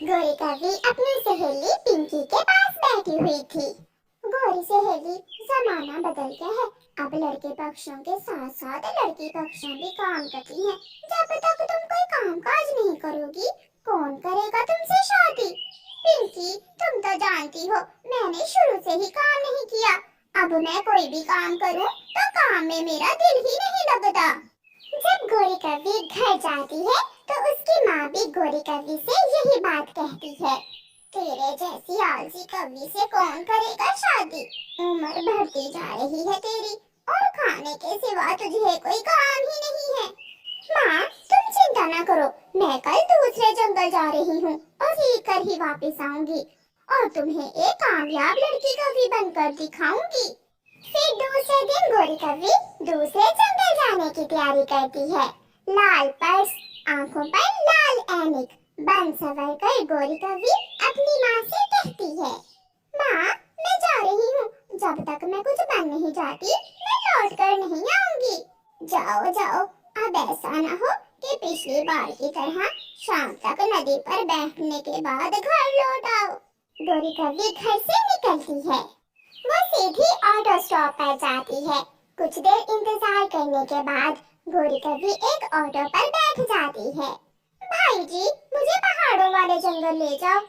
गोरी कवि अपनी सहेली पिंकी के पास बैठी हुई थी। गोरी सहेली, जमाना बदल गया है। अब लड़के पक्षों के साथ साथ लड़की पक्षों भी काम करती हैं। जब तक तुम कोई काम काज नहीं करोगी, कौन करेगा तुमसे शादी? पिंकी, तुम तो जानती हो मैंने शुरू से ही काम नहीं किया। अब मैं कोई भी काम करूं तो काम में मेरा दिल ही नहीं लगता। जब गोरी कवि घर जाती है तो उसकी माँ भी गोरी कवि से यही बात कहती है। तेरे जैसी आलसी कवि से कौन करेगा शादी? उम्र बढ़ती जा रही है तेरी और खाने के सिवा तुझे कोई काम ही नहीं है। माँ, तुम चिंता ना करो, मैं कल दूसरे जंगल जा रही हूँ और सीख कर ही वापस आऊंगी और तुम्हें एक कामयाब लड़की कवि बनकर दिखाऊंगी। फिर दूसरे दिन गोरी कवि दूसरे जंगल जाने की तैयारी करती है। लाल पर्स, आंखों पर लाल ऐनक, बन सवर कर गोरी कवि अपनी माँ से कहती है, माँ, मैं जा रही हूँ। जब तक मैं कुछ बन नहीं जाती मैं लौट कर नहीं आऊंगी। जाओ जाओ, अब ऐसा न हो कि पिछली बार की तरह शाम तक नदी पर बैठने के बाद घर लौट आओ। गोरी कवि घर से निकलती है। वो सीधी ऑटो स्टॉप पर जाती है। कुछ देर इंतजार करने के बाद गोरी कवि एक ऑटो पर बैठ जाती है। भाई जी, मुझे पहाड़ों वाले जंगल ले जाओ।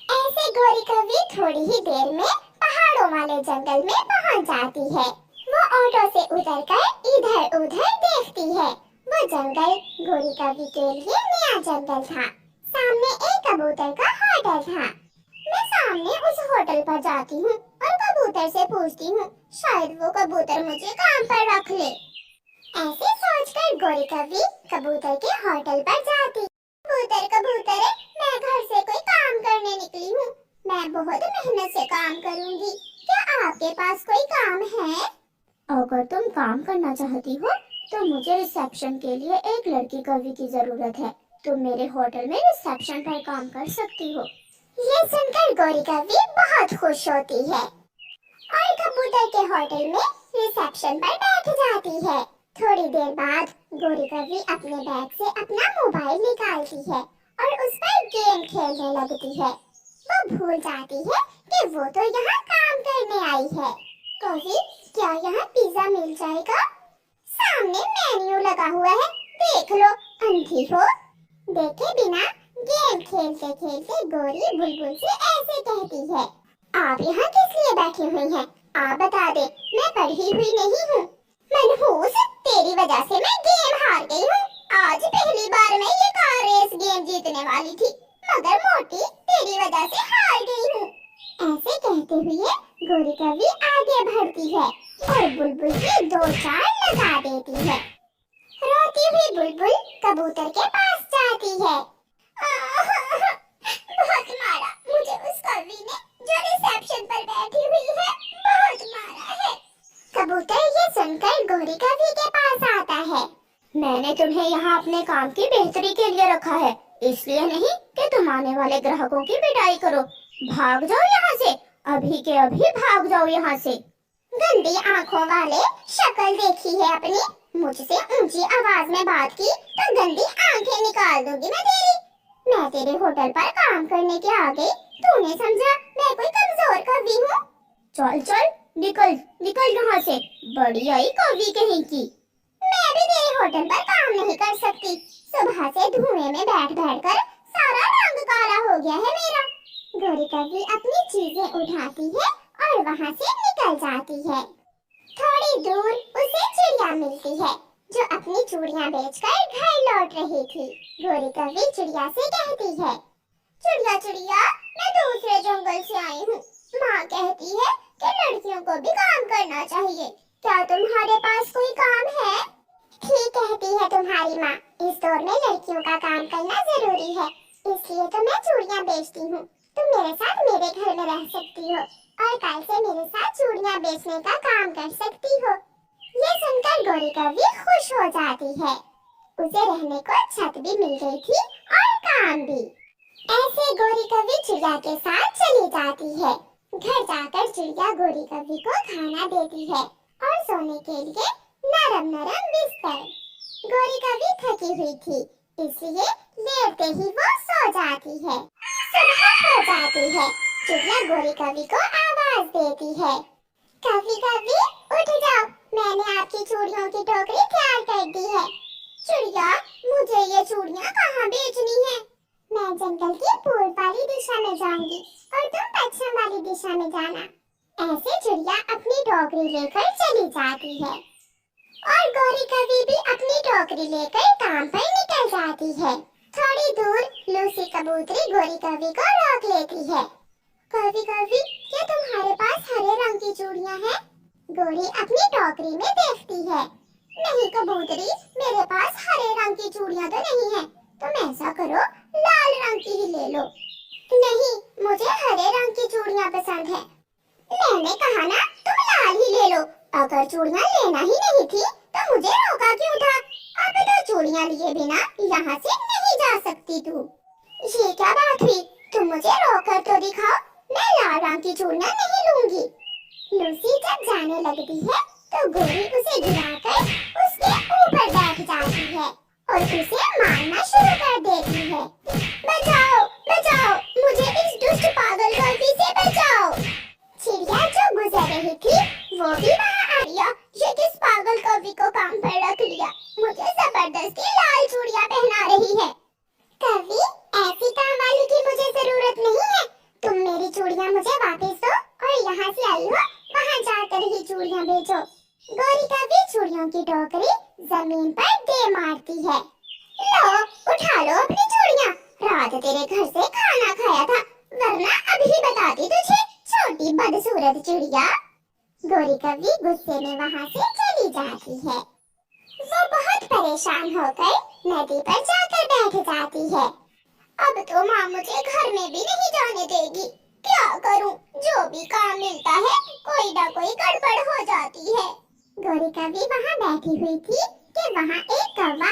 ऐसे गोरी कवि थोड़ी ही देर में पहाड़ों वाले जंगल में पहुंच जाती है। वो ऑटो से उतरकर इधर उधर देखती है। वो जंगल गोरी कवि के लिए नया जंगल था। सामने एक कबूतर का होटल था। मैं सामने उस होटल पर जाती हूँ और कबूतर से पूछती हूँ, शायद वो कबूतर मुझे काम पर रख ले। ऐसे सोचकर गोरी कवि कबूतर के होटल पर जाती। कबूतर कबूतर, मैं घर से कोई काम करने निकली हूँ। मैं बहुत मेहनत से काम करूँगी। क्या आपके पास कोई काम है? अगर तुम काम करना चाहती हो तो मुझे रिसेप्शन के लिए एक लड़की कवि की जरूरत है। तुम मेरे होटल में रिसेप्शन पर काम कर सकती हो। ये सुनकर गोरी कवि बहुत खुश होती है और कबूतर के होटल में रिसेप्शन पर बैठ जाती है। थोड़ी देर बाद गोरी कवि अपने बैग से अपना मोबाइल निकालती है और उस पर गेम खेलने लगती है। वो भूल जाती है कि वो तो यहाँ काम करने आई है। कवि, क्या यहाँ पिज्जा मिल जाएगा? सामने मेन्यू लगा हुआ है, देख लो। अंधी हो? देखे बिना गेम खेलते खेलते गोरी बुलबुल से ऐसे कहती है, आप यहाँ किस लिए बैठी हुई हैं? आप बता दे, मैं पढ़ी हुई नहीं हूँ। मनहूस, तेरी वजह से मैं गेम हार गई हूँ। आज पहली बार मैं ये कार रेस गेम जीतने वाली थी, मगर मोटी तेरी वजह से हार गई हूँ। ऐसे कहते हुए गोरी कवि आगे बढ़ती है और बुलबुल की दो चार लगा देती है। रोती हुई बुलबुल कबूतर के पास जाती है। बहुत मारा मुझे उस कवि ने जो रिसेप्शन पर बैठी हुई है, बहुत मारा है। कबूतर ये सुनकर गोरी कवि के पास आता है। मैंने तुम्हें यहाँ अपने काम की बेहतरी के लिए रखा है, इसलिए नहीं कि तुम आने वाले ग्राहकों की पिटाई करो। भाग जाओ यहाँ से, अभी के अभी भाग जाओ यहाँ से। गंदी आंखों वाले, शक्ल देखी है अपनी? मुझसे ऊंची आवाज में बात की तो गंदी आंखें निकाल दूंगी मैं तेरी। मैं तेरे होटल पर काम करने के आ गई, तूने समझा मैं कोई कमजोर कवि हूँ? चल चल, निकल निकल यहाँ से, बड़ी आई कवि कहीं की। मैं भी तेरे होटल पर काम नहीं कर सकती। सुबह से धुएं में बैठ बैठ कर सारा रंग काला हो गया है मेरा। गोरी कवि अपनी चीजें उठाती है और वहाँ से निकल जाती है। थोड़ी दूर उसे चिड़िया मिलती है जो अपनी चूड़ियां बेचकर घर लौट रही थी। गोरी कवि चिड़िया से कहती है, चिड़िया चिड़िया, मैं दूसरे जंगल से आई हूँ। माँ कहती है कि लड़कियों को भी काम करना चाहिए। क्या तुम्हारे पास कोई काम है? ठीक कहती है तुम्हारी माँ, इस दौर में लड़कियों का काम करना जरूरी है, इसलिए तो मैं चूड़ियां बेचती हूँ। तुम मेरे साथ मेरे घर में रह सकती हो और कल से मेरे साथ चूड़ियां बेचने का काम कर सकती हो। ये सुनकर गोरी कवि खुश हो जाती है। उसे रहने को छत भी मिल गई थी और काम भी। ऐसे गोरी कवि चिड़िया के साथ चली जाती है। घर जाकर चिड़िया गोरी कवि को खाना देती है और सोने के लिए नरम नरम बिस्तर। गोरी कवि थकी हुई थी, इसलिए लेटते ही वो सो जाती है। सुबह हो जाती है। चिड़िया गोरी कवि को आवाज देती है, कवि कवि उठ जाओ, मैंने आपकी चूड़ियों की टोकरी तैयार कर दी है। चिड़िया, मुझे ये चूड़ियां कहाँ बेचनी है? मैं जंगल की पूर्व वाली दिशा में जाऊंगी और तुम पश्चिम वाली दिशा में जाना। ऐसे चिड़िया अपनी टोकरी लेकर चली जाती है और गोरी कवि भी अपनी टोकरी लेकर काम पर निकल जाती है। थोड़ी दूर लूसी कबूतरी गोरी कवि को रोक लेती है। कवि कवि, क्या तुम्हारे पास हरे रंग की चूड़ियां हैं? गोरी अपनी टोकरी में देखती है। नहीं कबूतरी, मेरे पास हरे रंग की चूड़ियां तो नहीं है। तुम ऐसा करो, लाल रंग की ही ले लो। नहीं, मुझे हरे रंग की चूड़ियां पसंद है। मैंने कहा ना, तुम लाल ही ले लो। अगर चूड़ियां लेना ही नहीं थी तो मुझे रोका क्यों था? अब तो चूड़ियां लिए बिना यहाँ से नहीं जा सकती तू। ये क्या बात हुई? तुम मुझे रोकर तो दिखाओ, मैं लाल रंग की चूड़ियां नहीं लूंगी। लूसी जब जाने लगती है तो गोरी उसे गिराकर उसके ऊपर बैठ जाती है और उसे मारना शुरू कर देती है। बचाओ बचाओ, मुझे इस दुष्ट पागल कवि से बचाओ। चिड़िया जो गुजर रही थी वो भी वहाँ आ गया। ये किस पागल कवि को काम पर रख लिया? मुझे जबरदस्ती लाल चूड़ियां पहना रही है। कवि, ऐसी काम वाली की मुझे जरूरत नहीं है। तुम मेरी चूड़ियां मुझे वापस दो और यहाँ से आई हो वहाँ जाकर ही चूड़ियां बेचो। गोरी कवि चूड़ियों की टोकरी जमीन पर दे मारती है। लो, उठा लो अपनी चूड़ियां। रात तेरे घर से खाना खाया था, वरना अभी बताती तुझे, छोटी बदसूरत चिड़िया। गोरी कवि गुस्से में वहाँ से चली जाती है। वो बहुत परेशान होकर नदी पर जाकर बैठ जाती है। अब तो माँ मुझे घर में भी नहीं जाने देगी। क्या करूँ? जो भी काम मिलता है कोई ना कोई गड़बड़ हो जाती है। गोरी कवि वहाँ बैठी हुई थी कि वहाँ एक कौवा